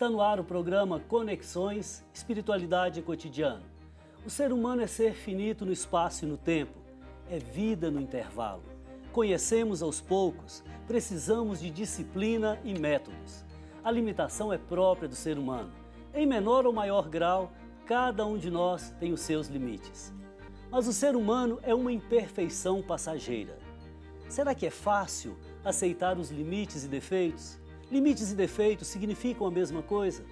Está no ar o programa Conexões, Espiritualidade e Cotidiano. O ser humano é ser finito no espaço e no tempo, é vida no intervalo. Conhecemos aos poucos, precisamos de disciplina e métodos. A limitação é própria do ser humano. Em menor ou maior grau, cada um de nós tem os seus limites. Mas o ser humano é uma imperfeição passageira. Será que é fácil aceitar os limites e defeitos? Limites e defeitos significam a mesma coisa?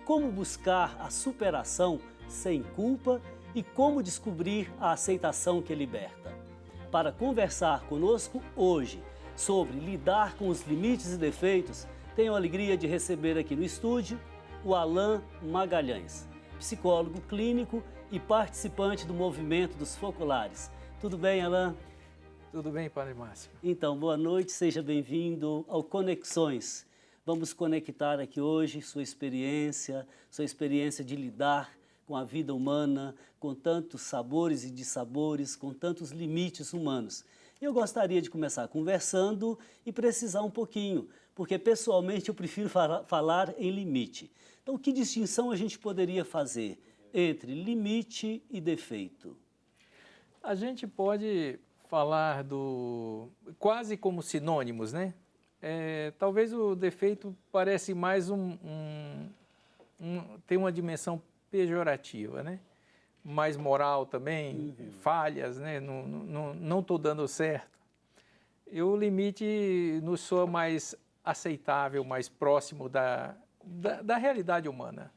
Como buscar a superação sem culpa e como descobrir a aceitação que liberta? Para conversar conosco hoje sobre lidar com os limites e defeitos, tenho a alegria de receber aqui no estúdio o Alain Magalhães, psicólogo clínico e participante do movimento dos focolares. Tudo bem, Alain? Tudo bem, Padre Márcio. Então, boa noite, seja bem-vindo ao Conexões. Vamos conectar aqui hoje sua experiência de lidar com a vida humana, com tantos sabores e dissabores, com tantos limites humanos. Eu gostaria de começar conversando e precisar um pouquinho, porque pessoalmente eu prefiro falar em limite. Então, que distinção a gente poderia fazer entre limite e defeito? A gente pode falar quase como sinônimos, né? Talvez o defeito parece mais tem uma dimensão pejorativa, né? Mais moral também, falhas, né? Não estou dando certo. E o limite nos soa mais aceitável, mais próximo da realidade humana.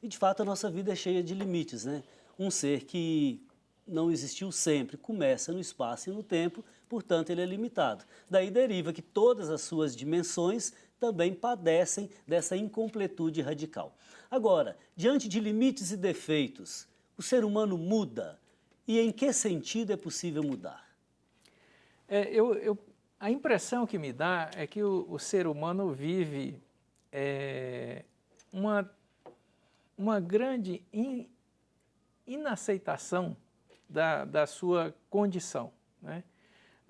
E de fato a nossa vida é cheia de limites, né? Um ser que não existiu sempre, começa no espaço e no tempo, portanto ele é limitado. Daí deriva que todas as suas dimensões também padecem dessa incompletude radical. Agora, diante de limites e defeitos, o ser humano muda? E em que sentido é possível mudar? A impressão que me dá é que o ser humano vive uma grande inaceitação da sua condição, né?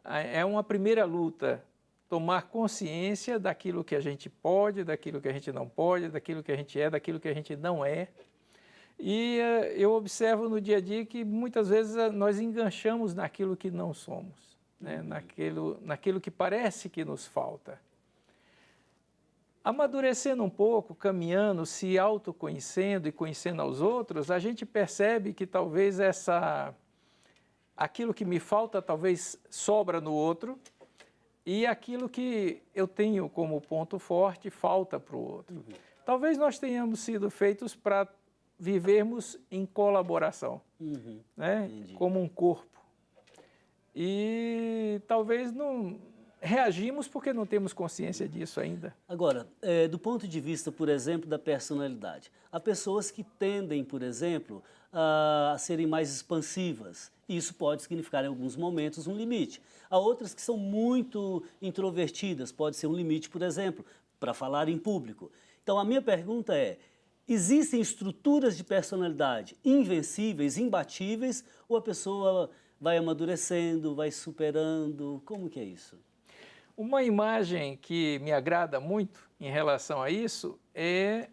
É uma primeira luta, tomar consciência daquilo que a gente pode, daquilo que a gente não pode, daquilo que a gente é, daquilo que a gente não é. E eu observo no dia a dia que muitas vezes nós enganchamos naquilo que não somos, né? Naquilo que parece que nos falta. Amadurecendo um pouco, caminhando, se autoconhecendo e conhecendo aos outros, a gente percebe que talvez aquilo que me falta talvez sobra no outro e aquilo que eu tenho como ponto forte falta para o outro. Talvez nós tenhamos sido feitos para vivermos em colaboração, né? Como um corpo. E talvez não reagimos porque não temos consciência disso ainda. Agora, do ponto de vista, por exemplo, da personalidade, há pessoas que tendem, por exemplo, a serem mais expansivas. Isso pode significar, em alguns momentos, um limite. Há outras que são muito introvertidas, pode ser um limite, por exemplo, para falar em público. Então, a minha pergunta é, existem estruturas de personalidade invencíveis, imbatíveis, ou a pessoa vai amadurecendo, vai superando? Como que é isso? Uma imagem que me agrada muito em relação a isso é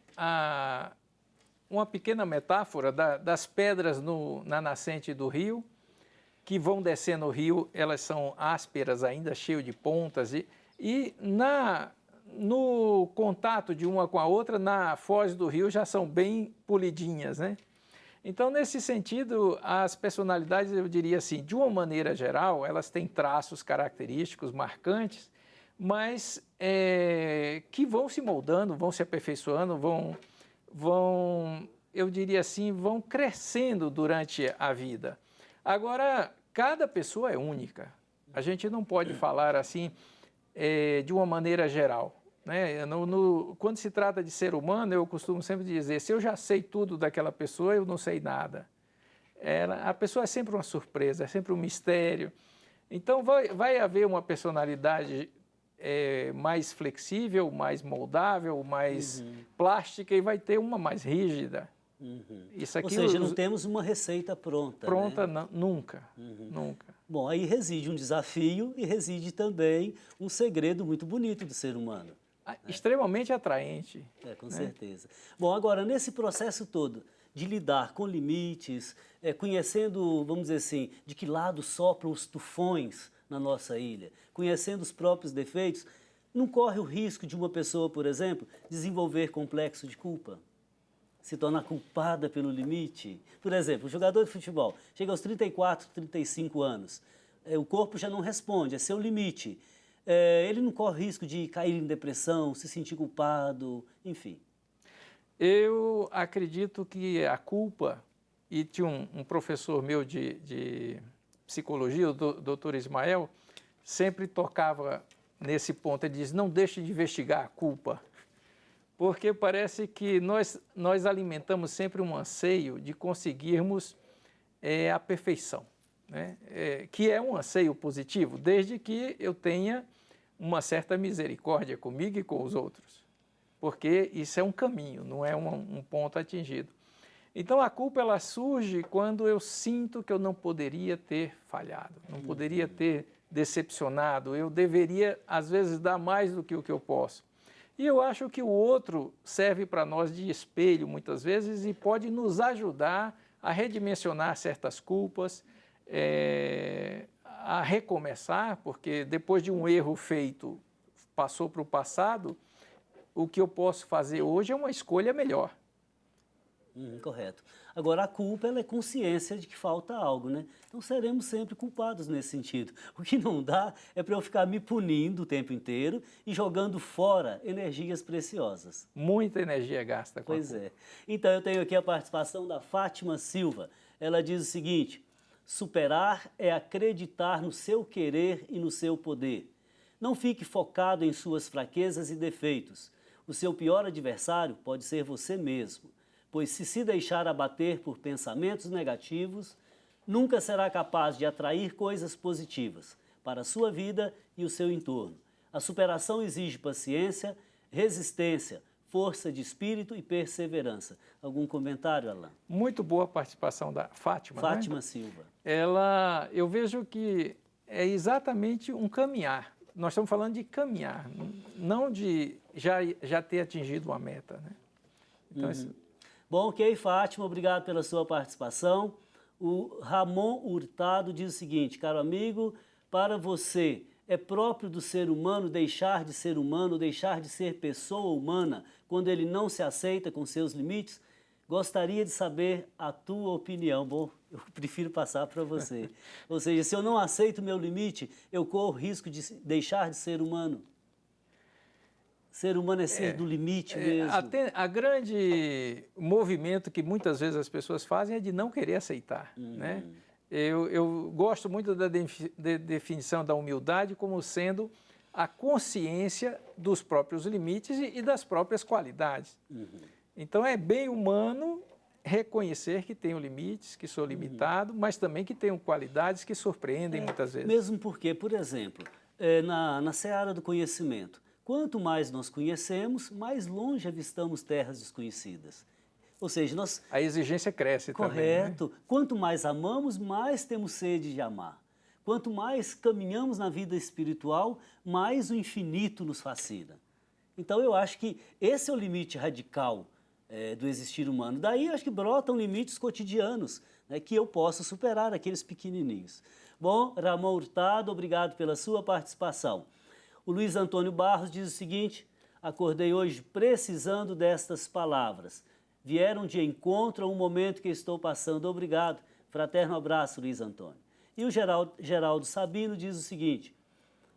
uma pequena metáfora das pedras na nascente do rio, que vão descendo o rio, elas são ásperas ainda, cheias de pontas, e no contato de uma com a outra, na foz do rio, já são bem polidinhas, né? Então, nesse sentido, as personalidades, eu diria assim, de uma maneira geral, elas têm traços característicos marcantes, mas que vão se moldando, vão se aperfeiçoando, eu diria assim, vão crescendo durante a vida. Agora, cada pessoa é única. A gente não pode falar assim de uma maneira geral, né? Quando se trata de ser humano, eu costumo sempre dizer, se eu já sei tudo daquela pessoa, eu não sei nada. A pessoa é sempre uma surpresa, é sempre um mistério. Então, vai haver uma personalidade mais flexível, mais moldável, mais plástica, e vai ter uma mais rígida. Isso aqui, ou seja, não temos uma receita pronta. Pronta, né? Nunca, nunca. Bom, aí reside um desafio e reside também um segredo muito bonito do ser humano. extremamente atraente. Com né? certeza. Bom, agora, nesse processo todo de lidar com limites, conhecendo, vamos dizer assim, de que lado sopram os tufões na nossa ilha, conhecendo os próprios defeitos, não corre o risco de uma pessoa, por exemplo, desenvolver complexo de culpa? Se tornar culpada pelo limite? Por exemplo, o jogador de futebol chega aos 34, 35 anos, o corpo já não responde, é seu limite. Ele não corre risco de cair em depressão, se sentir culpado, enfim. Eu acredito que a culpa, e tinha um professor meu de psicologia, o doutor Ismael, sempre tocava nesse ponto. Ele diz, não deixe de investigar a culpa, porque parece que nós alimentamos sempre um anseio de conseguirmos a perfeição, né? Que é um anseio positivo, desde que eu tenha uma certa misericórdia comigo e com os outros, porque isso é um caminho, não é um ponto atingido. Então a culpa ela surge quando eu sinto que eu não poderia ter falhado, não poderia ter decepcionado, eu deveria às vezes dar mais do que o que eu posso. E eu acho que o outro serve para nós de espelho muitas vezes e pode nos ajudar a redimensionar certas culpas, a recomeçar, porque depois de um erro feito, passou para o passado, o que eu posso fazer hoje é uma escolha melhor. Correto. Agora, a culpa ela é consciência de que falta algo, né? Então, seremos sempre culpados nesse sentido. O que não dá é para eu ficar me punindo o tempo inteiro e jogando fora energias preciosas. Muita energia gasta com a Pois culpa. é. Então, eu tenho aqui a participação da Fátima Silva. Ela diz o seguinte: superar é acreditar no seu querer e no seu poder. Não fique focado em suas fraquezas e defeitos. O seu pior adversário pode ser você mesmo, pois se deixar abater por pensamentos negativos, nunca será capaz de atrair coisas positivas para a sua vida e o seu entorno. A superação exige paciência, resistência, força de espírito e perseverança. Algum comentário, Alain? Muito boa a participação da Fátima. Fátima né? Silva. Eu vejo que é exatamente um caminhar. Nós estamos falando de caminhar, não de já ter atingido uma meta. Né? Então, Bom, ok, Fátima, obrigado pela sua participação. O Ramon Hurtado diz o seguinte: caro amigo, para você, é próprio do ser humano deixar de ser humano, deixar de ser pessoa humana, quando ele não se aceita com seus limites? Gostaria de saber a tua opinião. Bom, eu prefiro passar para você. Ou seja, se eu não aceito o meu limite, eu corro risco de deixar de ser humano. Ser humano é ser do limite mesmo. A grande movimento que muitas vezes as pessoas fazem é de não querer aceitar. Né? Eu gosto muito da definição da humildade como sendo a consciência dos próprios limites e das próprias qualidades. Então é bem humano reconhecer que tenho limites, que sou limitado, mas também que tenho qualidades que surpreendem muitas vezes. Mesmo porque, por exemplo, na seara do conhecimento, quanto mais nós conhecemos, mais longe avistamos terras desconhecidas. Ou seja, a exigência cresce também. Correto. Né? Quanto mais amamos, mais temos sede de amar. Quanto mais caminhamos na vida espiritual, mais o infinito nos fascina. Então, eu acho que esse é o limite radical do existir humano. Daí, eu acho que brotam limites cotidianos, né, que eu posso superar, aqueles pequenininhos. Bom, Ramon Hurtado, obrigado pela sua participação. O Luiz Antônio Barros diz o seguinte: acordei hoje precisando destas palavras. Vieram de encontro a um momento que estou passando. Obrigado. Fraterno abraço, Luiz Antônio. E o Geraldo Sabino diz o seguinte: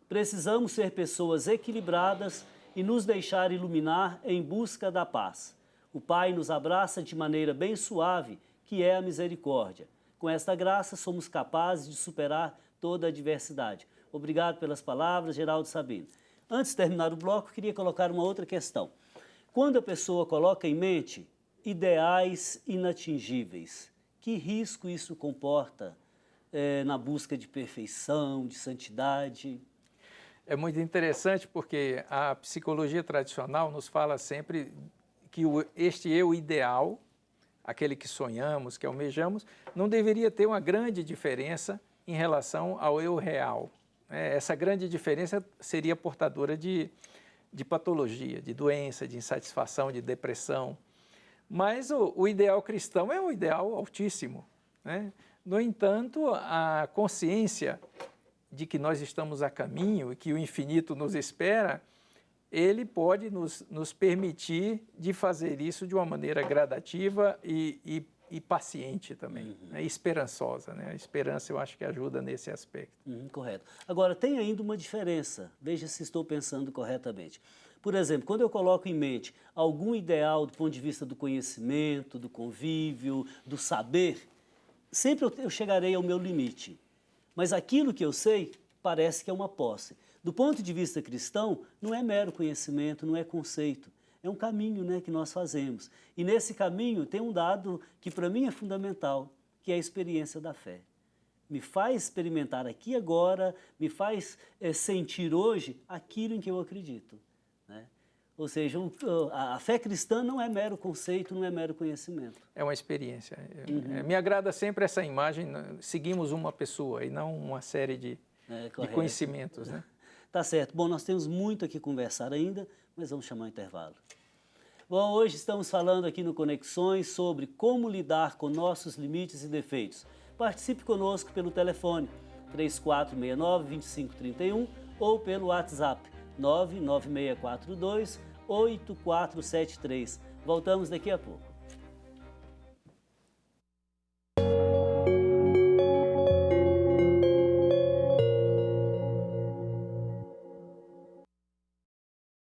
precisamos ser pessoas equilibradas e nos deixar iluminar em busca da paz. O Pai nos abraça de maneira bem suave, que é a misericórdia. Com esta graça, somos capazes de superar toda a adversidade. Obrigado pelas palavras, Geraldo Sabino. Antes de terminar o bloco, queria colocar uma outra questão. Quando a pessoa coloca em mente ideais inatingíveis, que risco isso comporta na busca de perfeição, de santidade? É muito interessante porque a psicologia tradicional nos fala sempre que este eu ideal, aquele que sonhamos, que almejamos, não deveria ter uma grande diferença em relação ao eu real. Essa grande diferença seria portadora de de patologia, de doença, de insatisfação, de depressão. Mas o ideal cristão é um ideal altíssimo, né? No entanto, a consciência de que nós estamos a caminho e que o infinito nos espera, ele pode nos permitir de fazer isso de uma maneira gradativa e paciente também, né? Esperançosa, né? A esperança eu acho que ajuda nesse aspecto. Correto. Agora, tem ainda uma diferença, veja se estou pensando corretamente. Por exemplo, quando eu coloco em mente algum ideal do ponto de vista do conhecimento, do convívio, do saber, sempre eu chegarei ao meu limite. Mas aquilo que eu sei parece que é uma posse. Do ponto de vista cristão, não é mero conhecimento, não é conceito. É um caminho, né, que nós fazemos. E nesse caminho tem um dado que para mim é fundamental, que é a experiência da fé. Me faz experimentar aqui e agora, me faz sentir hoje aquilo em que eu acredito, né? Ou seja, a fé cristã não é mero conceito, não é mero conhecimento. É uma experiência. Me agrada sempre essa imagem, seguimos uma pessoa e não uma série de conhecimentos, né? Tá certo. Bom, nós temos muito aqui a conversar ainda, mas vamos chamar o intervalo. Bom, hoje estamos falando aqui no Conexões sobre como lidar com nossos limites e defeitos. Participe conosco pelo telefone 3469-2531 ou pelo WhatsApp 99642-8473. Voltamos daqui a pouco.